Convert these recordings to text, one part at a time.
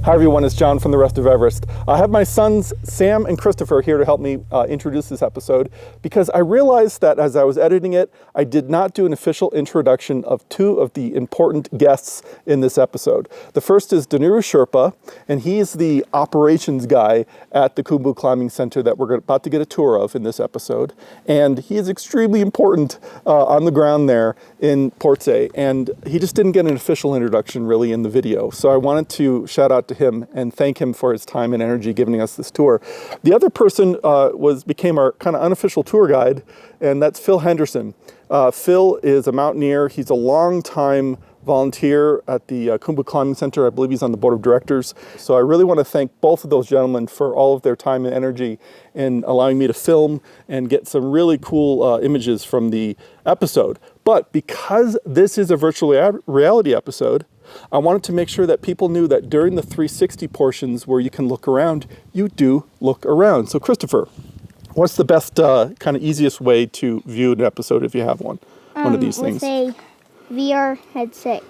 Hi everyone, it's John from the Rest of Everest. I have my sons Sam and Christopher here to help me introduce this episode because I realized that as I was editing it, I did not do an official introduction of two of the important guests in this episode. The first is Danuru Sherpa, and he's the operations guy at the Khumbu Climbing Center that we're about to get a tour of in this episode. And he is extremely important on the ground there in Phortse, and he just didn't get an official introduction really in the video. So I wanted to shout out to him and thank him for his time and energy giving us this tour. The other person became our kind of unofficial tour guide, and that's Phil Henderson. Phil is a mountaineer. He's a long-time volunteer at the Khumbu Climbing Center. I believe he's on the board of directors. So I really want to thank both of those gentlemen for all of their time and energy in allowing me to film and get some really cool images from the episode. But because this is a virtual reality episode, I wanted to make sure that people knew that during the 360 portions where you can look around, you do look around. So Christopher, what's the best kind of easiest way to view an episode if you have one of these things? With a VR headset,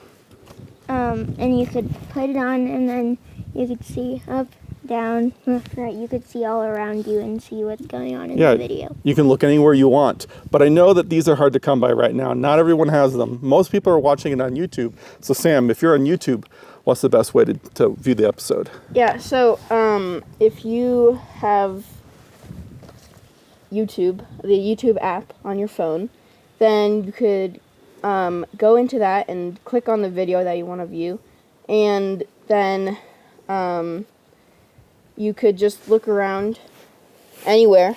and you could put it on and then you could see up, down, left, right. You could see all around you and see what's going on in the video. You can look anywhere you want. But I know that these are hard to come by right now. Not everyone has them. Most people are watching it on YouTube. So Sam, if you're on YouTube, what's the best way to view the episode? Yeah, so if you have YouTube, the YouTube app on your phone, then you could go into that and click on the video that you want to view. And then you could just look around anywhere.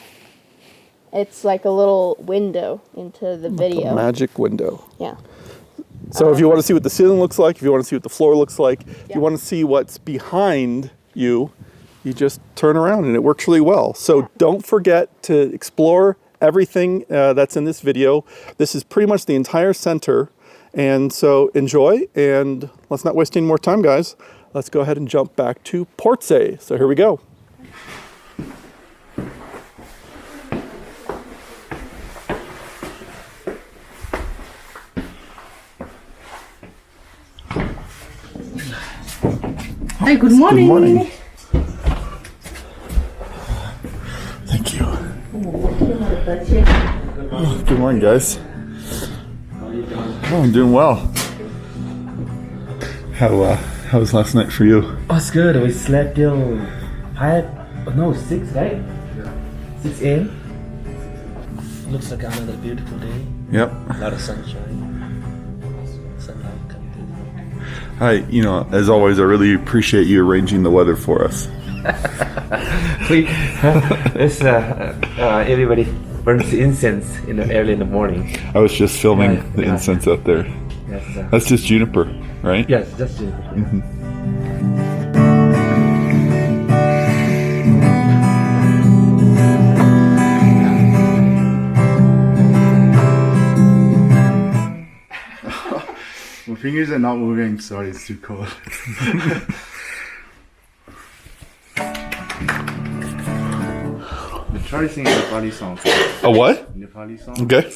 It's like a little window into the video. A magic window. Yeah. So if you want to see what the ceiling looks like, if you want to see what the floor looks like, if you want to see what's behind you, you just turn around and it works really well. So don't forget to explore everything that's in this video. This is pretty much the entire center. And so enjoy, and let's not waste any more time, guys. Let's go ahead and jump back to Phortse. So here we go. Hi, good morning. Good morning. Thank you. Oh, good morning, guys. Oh, I'm doing well. How was last night for you? Oh, it's good. We slept till 6, right? 6 a.m. Looks like another beautiful day. Yep. A lot of sunshine. Sunlight coming through. Hi, as always, I really appreciate you arranging the weather for us. Everybody burns incense early in the morning. I was just filming the incense out there. Yes, That's just juniper, right? yes, just My fingers are not moving. Sorry, it's too cold. Try to sing a Nepali song. A what? Nepali song. Okay.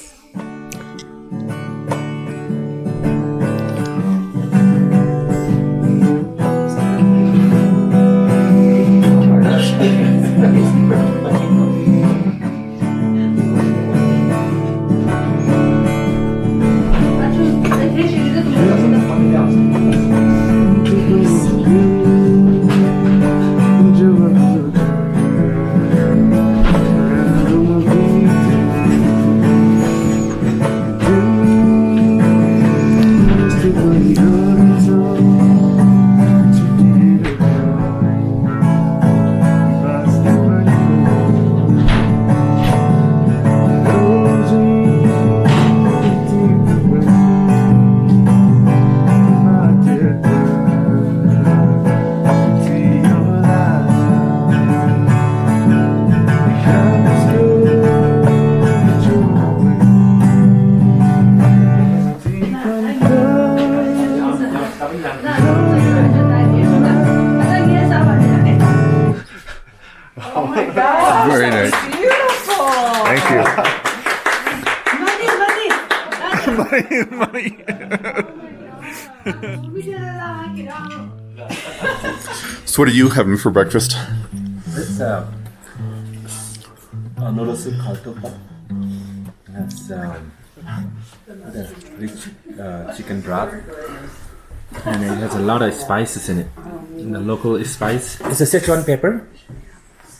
Very nice. Beautiful. Thank you. Money. Money. We did a lot. So what are you having for breakfast? It's noodle soup called tuppa. That's the rich chicken broth, and it has a lot of spices in it. The local spice. It's a Sichuan pepper,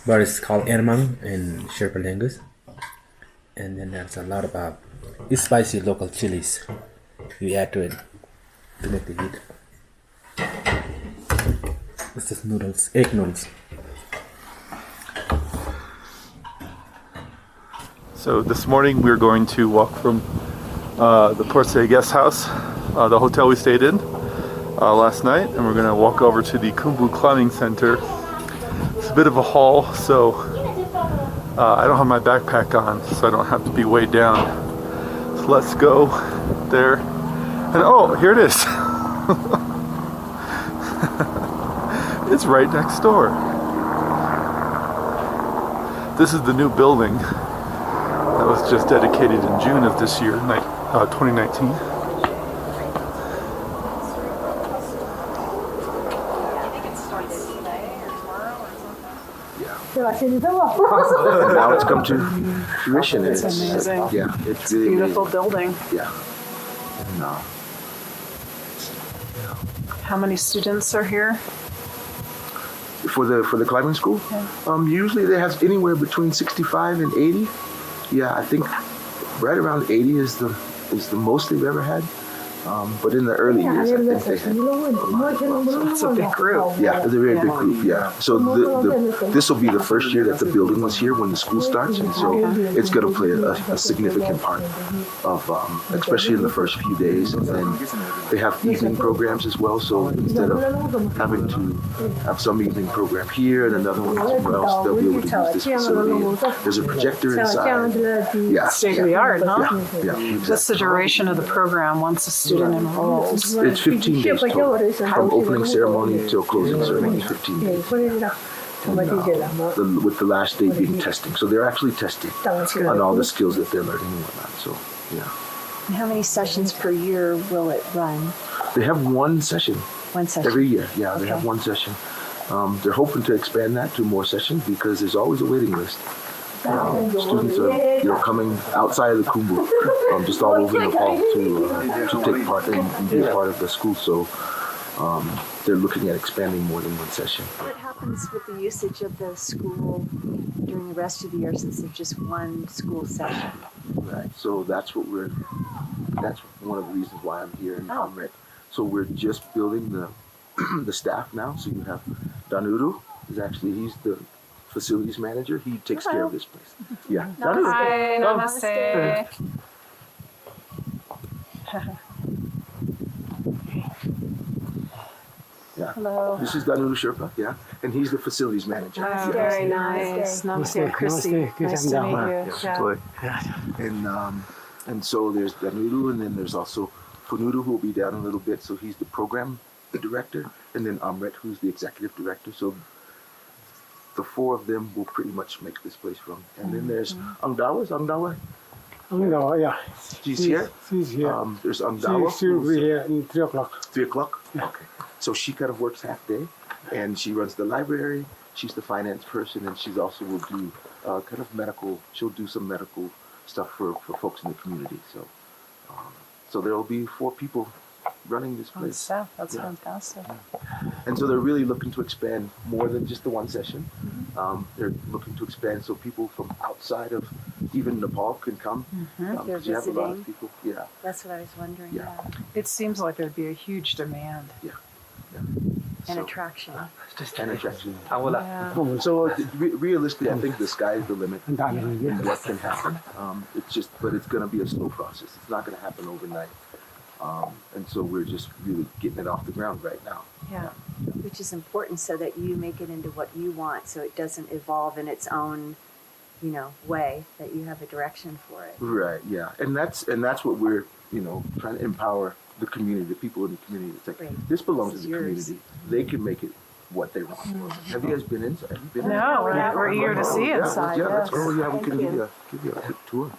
but it's called ermang in Sherpa language. And then there's a lot of spicy local chilies you add to it to make the heat. This is noodles, egg noodles. So this morning we're going to walk from the Phortse Guest House, the hotel we stayed in last night, and we're going to walk over to the Khumbu Climbing Center. It's a bit of a haul, so I don't have my backpack on, so I don't have to be weighed down. So let's go there. And oh, here it is. It's right next door. This is the new building that was just dedicated in June of this year, 2019. And now it's come to fruition. It's amazing. Yeah, it's It's a beautiful building. Yeah. And, How many students are here? for the climbing school, usually they have anywhere between 65 and 80. Yeah, I think right around 80 is the most they've ever had. But in the early years, I think they had a lot. It's a big group. Yeah, it's a very big group. Yeah, so this will be the first year that the building was here when the school starts, and so it's going to play a significant part of, especially in the first few days. And then they have evening programs as well. So instead of having to have some evening program here and another one somewhere else, they'll be able to use this facility. There's a projector inside. Yeah, State of the art, huh? yeah. What's the duration of the program once a student enrolls? It's 15 days total. From opening ceremony till closing ceremony, 15 days. With the last day being testing. So they're actually testing on all the skills that they're learning and whatnot. So, yeah. And how many sessions per year will it run? They have one session. One session? Every year, yeah, they have one session. They're hoping to expand that to more sessions because there's always a waiting list. Students are coming outside of the Khumbu, just all over Nepal to take part and be a part of the school. So they're looking at expanding more than one session. What happens with the usage of the school during the rest of the year since there's just one school session? Right. So that's one of the reasons why I'm here in Namche. So we're just building the staff now. So you have Danuru he's the facilities manager. He takes care of this place. Yeah. Hi, namaste. Yeah. Hello. This is Danuru Sherpa, yeah, and he's the facilities manager. Oh, very nice. Namaste, Chrissy. Nice to meet you. Yeah. And so there's Danuru, and then there's also Funuru, who will be down a little bit. So he's the program director, and then Amrit, who's the executive director. So the four of them will pretty much make this place run. And then there's Angdawa. Angdawa, yeah. She's here? She's here. There's Angdawa. She'll be here in 3 o'clock. 3 o'clock? Yeah. Okay. So she kind of works half day, and she runs the library. She's the finance person, and she's also will do kind of medical. She'll do some medical stuff for folks in the community. So there will be 4 people running this place. That's fantastic. And so they're really looking to expand more than just the one session. They're looking to expand so people from outside of even Nepal can come. They're You have a lot of visiting. people. Yeah. That's what I was wondering. Yeah. It seems like there'd be a huge demand. An So- attraction. And attraction. Yeah. So realistically, I think the sky is the limit in what can happen. But it's going to be a slow process. It's not going to happen overnight. And so we're just really getting it off the ground right now. Yeah. Which is important so that you make it into what you want, so it doesn't evolve in its own, way, that you have a direction for it. Right. Yeah. And that's what we're trying to empower the community, the people in the community. It's like, Great. this belongs This to is the yours. community. They can make it what they want. Have you guys been inside? Have you been No, we're eager to see yeah, inside. Yeah, let's Yes. go. Yeah, we can give you a quick tour.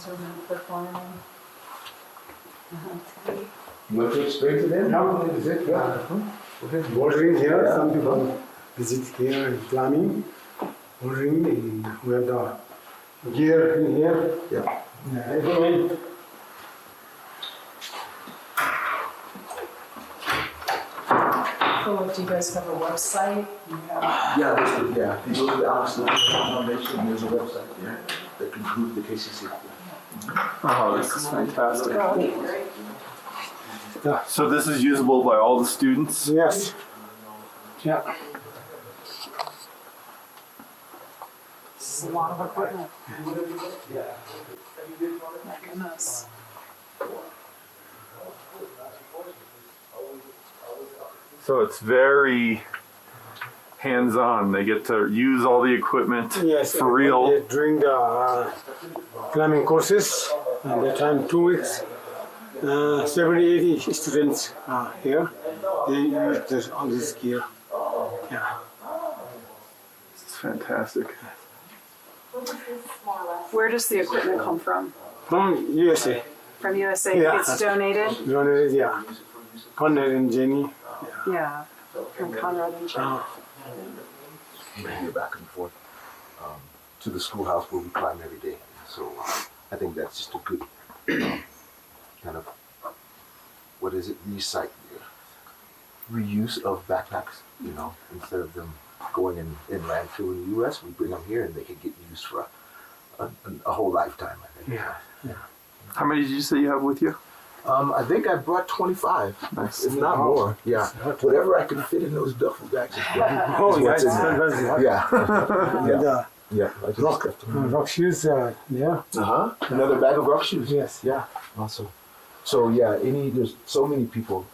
for climbing. You want to take straight to them? Now is it? Bouldering here, some people visit here and climbing. Bouldering, we have the gear in here. Yeah. Equipment. Oh, do you guys have a website? You have- Yeah. If you go to the Alex Lewis Foundation, there's a website there that can prove the KCC. Oh, this is fantastic. Oh, okay, great. So this is usable by all the students? Yes. Yeah. This is a lot of equipment. My goodness. So it's very hands-on. They get to use all the equipment Yes. for real. During the climbing courses, and that time 2 weeks, 70, 80 students are here. They use all this gear. Yeah. It's fantastic. Where does the equipment come from? From USA. From USA? Yeah. It's donated? Donated, yeah. Conrad and Jenny. Yeah. From Conrad and Jenny. We're here back and forth to the schoolhouse where we climb every day. So I think that's just a good kind of, what is it, reuse of backpacks, you know, instead of them going in landfill in the US, we bring them here and they can get used for a whole lifetime, I think. Yeah. How many did you say you have with you? I think I brought 25, Nice. if not more. Yeah, whatever I can fit in those duffel bags. Oh, yeah, what's in there. Yeah. Yeah. I just Rock shoes, yeah. Another bag of rock shoes. Yes. Yeah. Awesome. So yeah, there's so many people.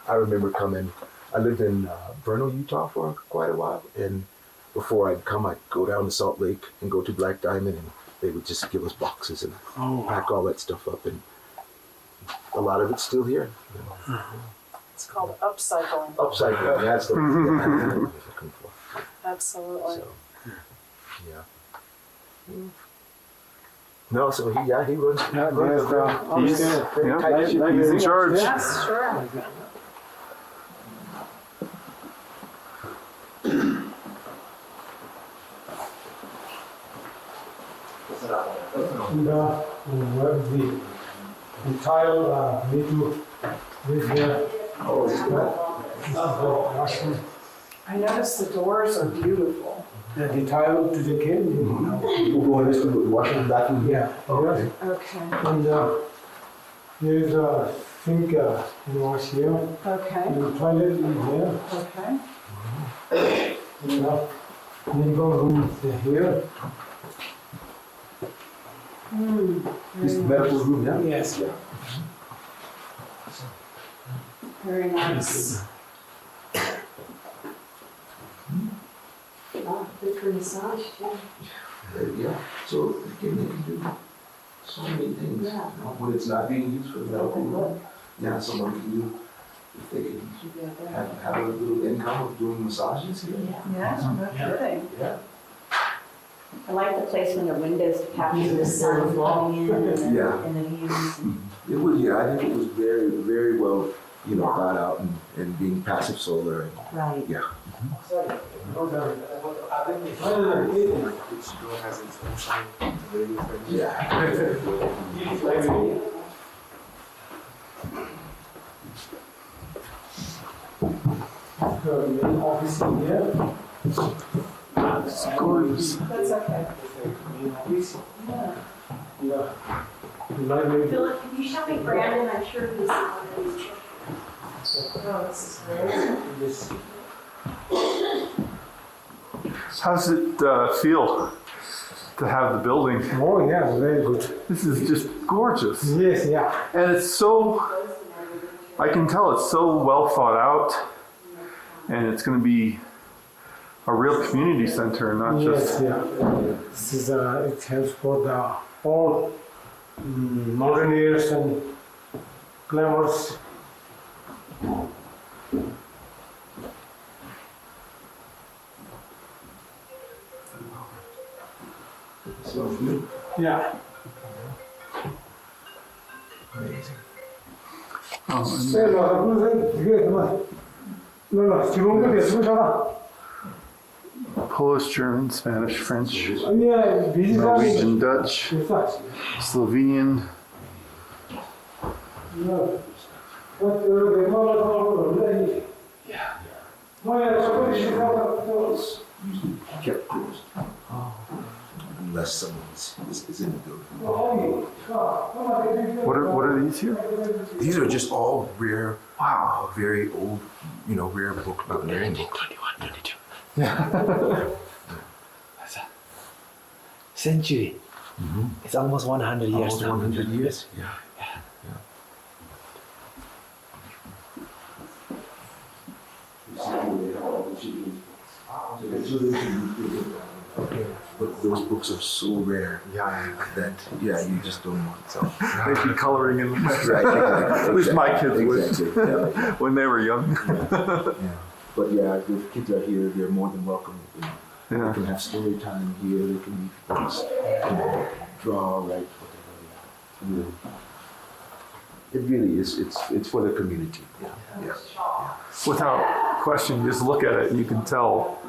I remember coming. I lived in Vernal, Utah for quite a while, and before I'd come, I'd go down to Salt Lake and go to Black Diamond, and they would just give us boxes and pack all that stuff up, and a lot of it's still here. You know. It's called upcycling. Upcycling. That's the word I was looking for. Absolutely. So, yeah. No, so he runs. Yeah, there's He's in charge. Yes, sure. The tile need to live here. I noticed the doors are beautiful. The tile to the kid. We'll go in this one, washing back in here. Yeah. Okay. Okay. And there is a sink in wash here. Okay. And the toilet is here. Okay. And medical room is here. This is the medical room, yeah? Yes. Very nice. Oh, good for massage too. Yeah. So again, they can do so many things. Yeah. You know, when it's not being used for the medical room, yeah, someone can do. If they can have a little income of doing massages here. Yeah, no kidding. Yeah. I like the placement of windows to capture the sun falling in and the views. It was, yeah, I think it was very, very well, you know, thought out and being passive solar. And, Right. yeah. Office in here. It's gorgeous. That's okay. Yeah. Library. Philip, can you show me Brandon? I'm sure he's on these. Oh, this is great. This. How's it feel to have the building? Oh yeah, very good. This is just gorgeous. Yes, yeah. And it's so, I can tell it's so well thought out, and it's going to be a real community center, not Yes, just... yeah. This is it helps for the all mountaineers and climbers. So good. Yeah. Polish, German, Spanish, French, Norwegian, Dutch, Slovenian. Kept closed. Unless someone is in the building. What are these here? These are just all rare, very old, rare mountaineering books. 22. Century. It's almost 100 years Almost now. 100 years. Yeah. But those books are so rare that you just don't want some. They'd be coloring in them. Right, At least my kids exactly. would when they were young. But if the kids are here, they're more than welcome. They can have story time here. They can read books, draw, write, whatever. It really is. It's for the community. Without question, you just look at it and you can tell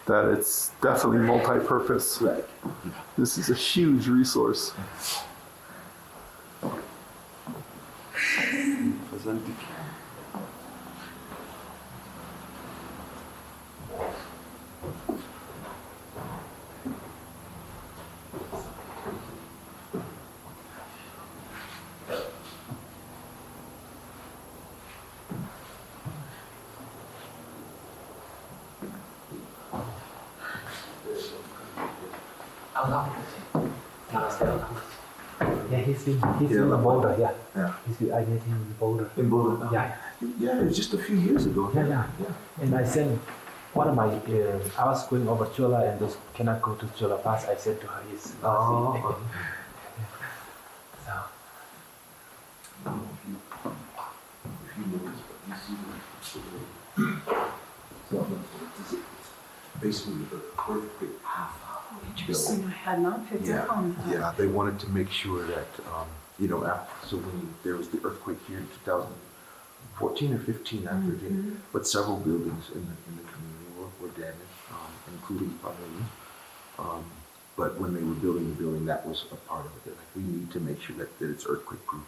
that it's definitely multi-purpose. Right. This is a huge resource. Yeah, he's in Boulder, I met him in Boulder. In Boulder? Yeah. Yeah, it was just a few years ago. Yeah. And I sent one of my, I was going over Chola and those cannot go to Chola Pass. I said to her, yes. Basically, the earthquake path. Interesting, I had not picked up on that. Yeah, they wanted to make sure that, so when there was the earthquake here in 2014 or 15, I forget, but several buildings in the community were damaged, including Panorama. But when they were building the building, that was a part of it. They're like, we need to make sure that it's earthquake proof,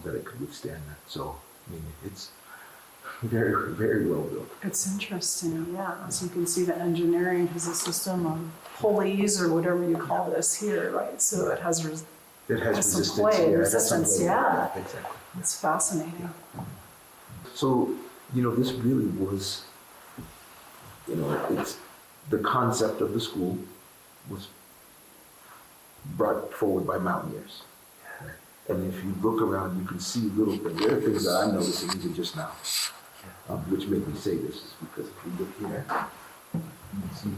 that it could withstand that. So, I mean, it's very, very well built. It's interesting, yeah. So you can see the engineering has a system of pulleys or whatever you call this here, right? So it has resistance. Some play, resistance, Exactly. It's fascinating. So, this really was, it's the concept of the school was brought forward by mountaineers. And if you look around, you can see little things. There are things that I'm noticing even just now, which make me say this, is because if you look here, you can see.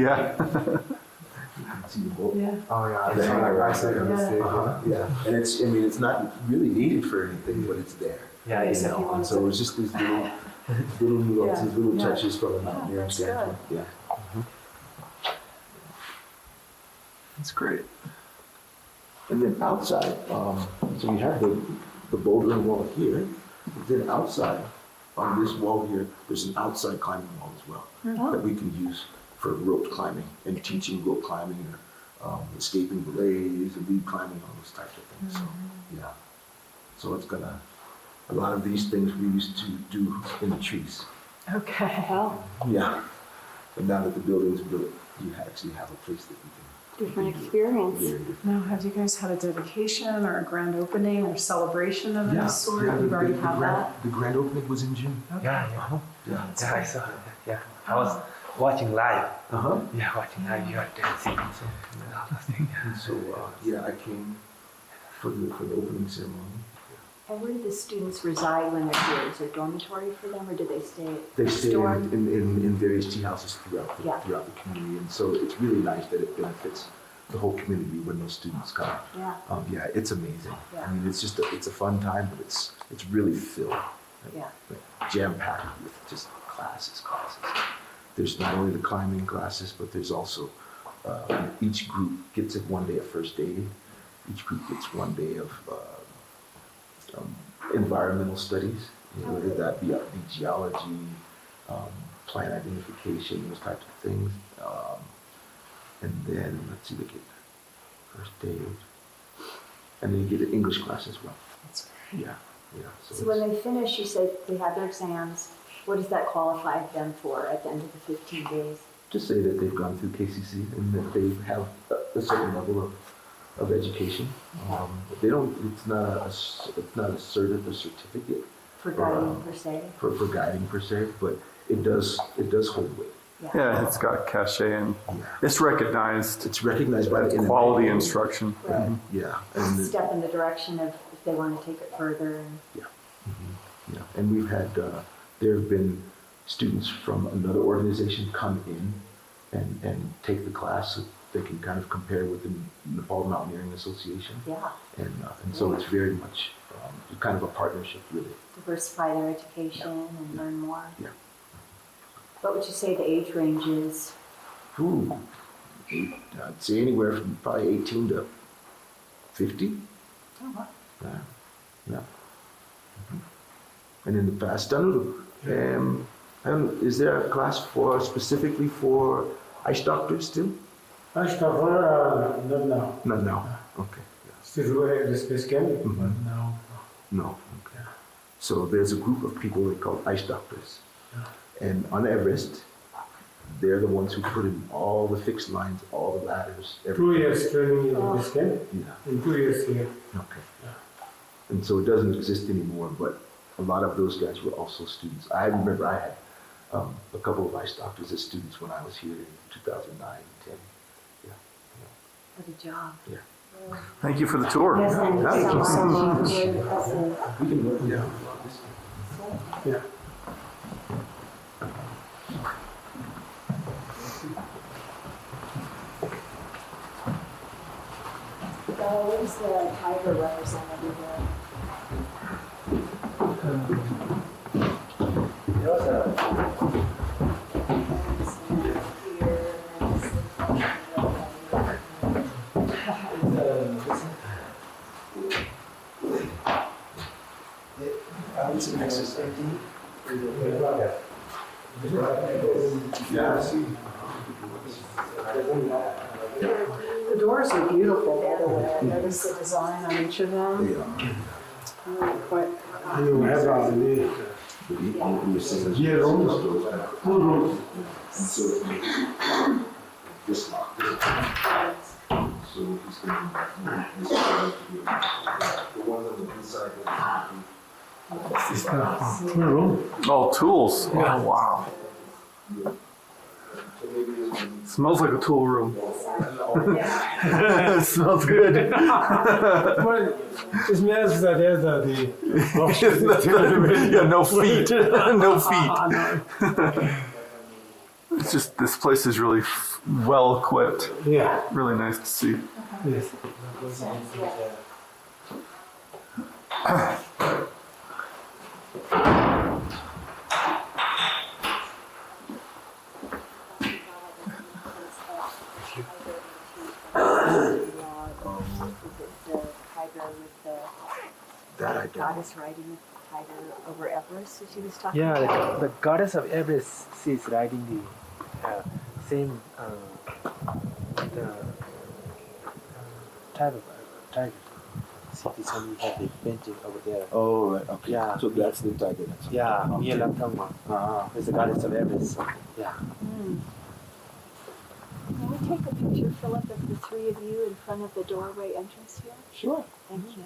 Yeah. You can see the boat. Yeah. Oh yeah. And it's not really needed for anything, but it's there. Yeah, exactly. And so it's just these little nuances, little touches from a mountaineering standpoint. Yeah. That's great. And then outside, so we have the bouldering wall here. Then outside, on this wall here, there's an outside climbing wall as well that we can use for rope climbing and teaching rope climbing or escaping belays and lead climbing, all those types of things. So, yeah. So it's a lot of these things we used to do in the trees. Okay. Yeah. But now that the building's built, you actually have a place that you can. Different experience. Now, have you guys had a dedication or a grand opening or celebration of any sort? You've already had that? The grand opening was in June. Okay. Yeah, I saw it. Yeah, I was watching live. Yeah, watching live. You are dancing. And so, I came for the opening ceremony. And where do the students reside when they're here? Is there a dormitory for them, or do they stay? They stay in various tea houses throughout the community, and so it's really nice that it benefits the whole community when those students come. Yeah. It's amazing. Yeah. I mean, it's a fun time, but it's really filled. Yeah. Jam packed with just classes. There's not only the climbing classes, but there's also each group gets one day of first aid. Each group gets one day of environmental studies, whether that be geology, plant identification, those types of things. And then, let's see, they get first aid. And then you get an English class as well. That's great. Yeah. So when they finish, you say they have their exams. What does that qualify them for at the end of the 15 days? Just say that they've gone through KCC and that they have a certain level of education. They don't. It's not a cert or certificate For guiding per se. For guiding per se, but it does hold weight. Yeah, it's got cachet and it's recognized. It's recognized by the quality instruction. Right. Yeah. And step in the direction of if they want to take it further. And Yeah. And we've had there have been students from another organization come in and take the class so they can kind of compare with the Nepal Mountaineering Association. Yeah. And so it's very much kind of a partnership, really. Diversify their education and learn more. Yeah. What would you say the age range is? I'd say anywhere from probably 18 to 50. Oh, wow. Yeah. And in the past, Danuru. Is there a class specifically for ice doctors still? Ice doctor, not now. Not now. Okay. Still doing this base camp, but now. No. Okay. So there's a group of people they call ice doctors. And on Everest, they're the ones who put in all the fixed lines, all the ladders. 2 years training in this camp. Yeah. In 2 years here. Okay. And so it doesn't exist anymore, but a lot of those guys were also students. I remember I had a couple of ice doctors as students when I was here in 2009, 10. Yeah. What a job. Yeah. Thank you for the tour. Yes, thank you so much. Very impressive. We can look down. Yeah. What is the tiger representative there? The doors are beautiful, by the way. I noticed the design on each of them. Quite. You have here rooms, 2 rooms. This lock. So he's going to the one on the inside. It's the 2 room. Oh, tools. Oh, wow. Smells like a tool room. It smells good. Well, it smells that there's Yeah, no feet. No feet. It's just, this place is really well equipped. Yeah. Really nice to see. Yes. Goddess riding the tiger over Everest that she was talking about? Yeah, the goddess of Everest, she's riding the same the type of tiger. See this one we have the painting over there. Oh, right. Okay. Yeah. So that's the tiger. Yeah, Mia Lamtangma is the goddess of Everest. Yeah. Can we take a picture, Philip, of the 3 of you in front of the doorway entrance here? Sure. Thank you.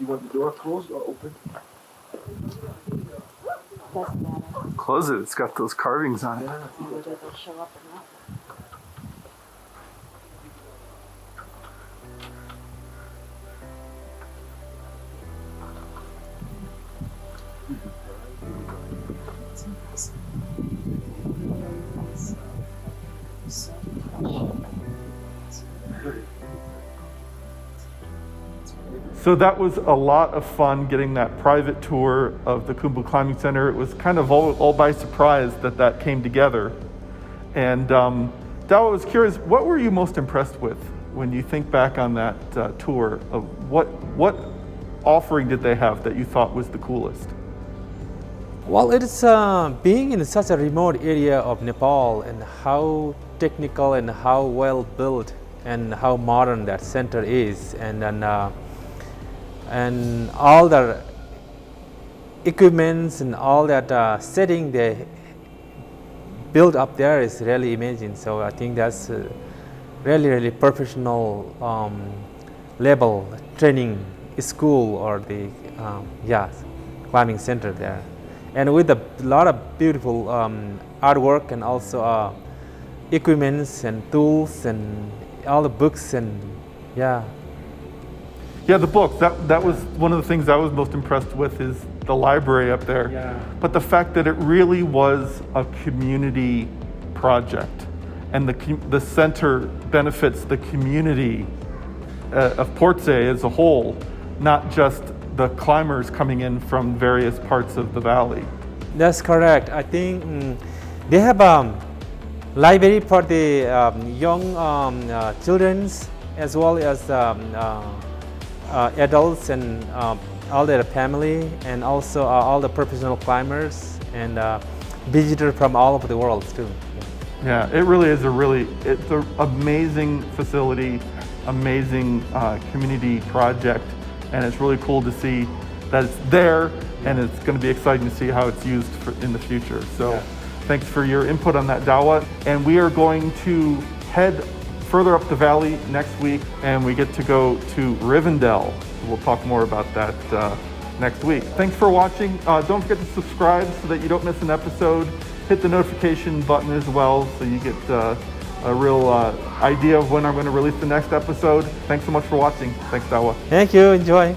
You want the door closed or open? Doesn't matter. Close it. It's got those carvings on it. Whether they'll show up or not. So that was a lot of fun getting that private tour of the Khumbu Climbing Center. It was kind of all by surprise that came together. And Dawa was curious, what were you most impressed with when you think back on that tour, of what offering did they have that you thought was the coolest? Well, it's being in such a remote area of Nepal and how technical and how well built and how modern that center is, and all the equipments and all that setting they built up there is really amazing. So I think that's really professional level training school or the climbing center there, and with a lot of beautiful artwork and also equipments and tools and all the books and the books, that was one of the things I was most impressed with, is the library up there. But the fact that it really was a community project, and the center benefits the community of Phortse as a whole, not just the climbers coming in from various parts of the valley. That's correct. I think they have a library for the young children's as well as adults and all their family, and also all the professional climbers and visitors from all over the world too. Yeah, it really is it's an amazing facility, amazing community project, and it's really cool to see that it's there, and it's going to be exciting to see how it's used in the future. So thanks for your input on that, Dawa. And we are going to head further up the valley next week, and we get to go to Rivendell. We'll talk more about that next week. Thanks for watching. Don't forget to subscribe so that you don't miss an episode. Hit the notification button as well so you get a real idea of when I'm going to release the next episode. Thanks so much for watching. Thanks, Dawa. Thank you. Enjoy.